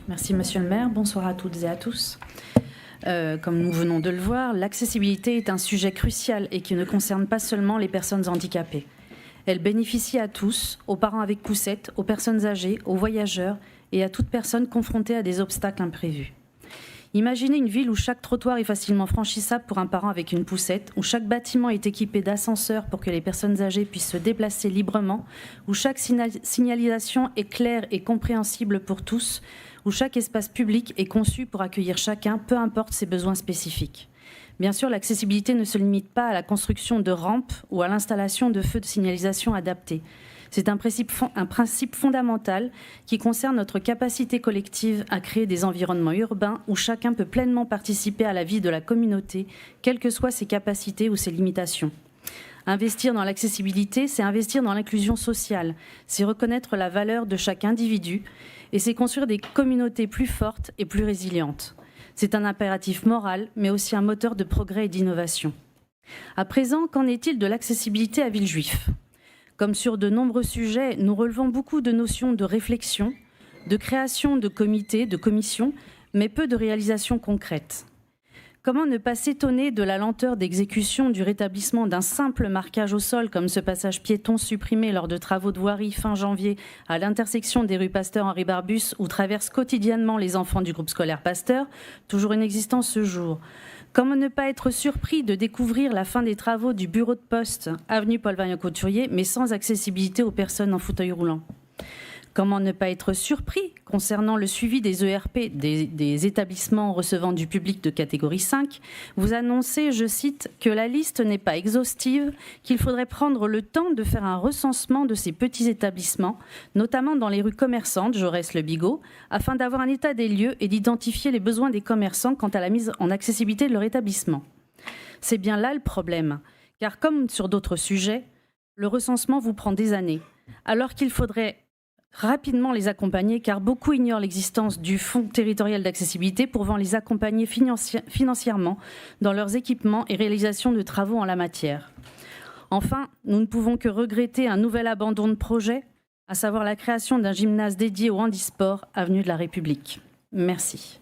Merci Monsieur le maire, bonsoir à toutes et à tous. Comme nous venons de le voir, l'accessibilité est un sujet crucial et qui ne concerne pas seulement les personnes handicapées. Elle bénéficie à tous, aux parents avec poussette, aux personnes âgées, aux voyageurs et à toute personne confrontée à des obstacles imprévus. Imaginez une ville où chaque trottoir est facilement franchissable pour un parent avec une poussette, où chaque bâtiment est équipé d'ascenseurs pour que les personnes âgées puissent se déplacer librement, où chaque signalisation est claire et compréhensible pour tous, où chaque espace public est conçu pour accueillir chacun, peu importe ses besoins spécifiques. Bien sûr, l'accessibilité ne se limite pas à la construction de rampes ou à l'installation de feux de signalisation adaptés. C'est un principe fondamental qui concerne notre capacité collective à créer des environnements urbains où chacun peut pleinement participer à la vie de la communauté, quelles que soient ses capacités ou ses limitations. Investir dans l'accessibilité, c'est investir dans l'inclusion sociale, c'est reconnaître la valeur de chaque individu et c'est construire des communautés plus fortes et plus résilientes. C'est un impératif moral, mais aussi un moteur de progrès et d'innovation. À présent, qu'en est-il de l'accessibilité à Villejuif ? Comme sur de nombreux sujets, nous relevons beaucoup de notions de réflexion, de création de comités, de commissions, mais peu de réalisations concrètes. Comment ne pas s'étonner de la lenteur d'exécution du rétablissement d'un simple marquage au sol, comme ce passage piéton supprimé lors de travaux de voirie fin janvier à l'intersection des rues Pasteur-Henri Barbus, où traversent quotidiennement les enfants du groupe scolaire Pasteur, toujours inexistant ce jour. Comment ne pas être surpris de découvrir la fin des travaux du bureau de poste, avenue Paul-Vaillant-Couturier, mais sans accessibilité aux personnes en fauteuil roulant ? Comment ne pas être surpris concernant le suivi des ERP, des établissements recevant du public de catégorie 5 ? Vous annoncez, je cite, que la liste n'est pas exhaustive, qu'il faudrait prendre le temps de faire un recensement de ces petits établissements, notamment dans les rues commerçantes, Jaurès-le-Bigot, afin d'avoir un état des lieux et d'identifier les besoins des commerçants quant à la mise en accessibilité de leur établissement. C'est bien là le problème, car comme sur d'autres sujets, le recensement vous prend des années, alors qu'il faudrait rapidement les accompagner, car beaucoup ignorent l'existence du Fonds territorial d'accessibilité pouvant les accompagner financièrement dans leurs équipements et réalisations de travaux en la matière. Enfin, nous ne pouvons que regretter un nouvel abandon de projet, à savoir la création d'un gymnase dédié au handisport, avenue de la République. Merci.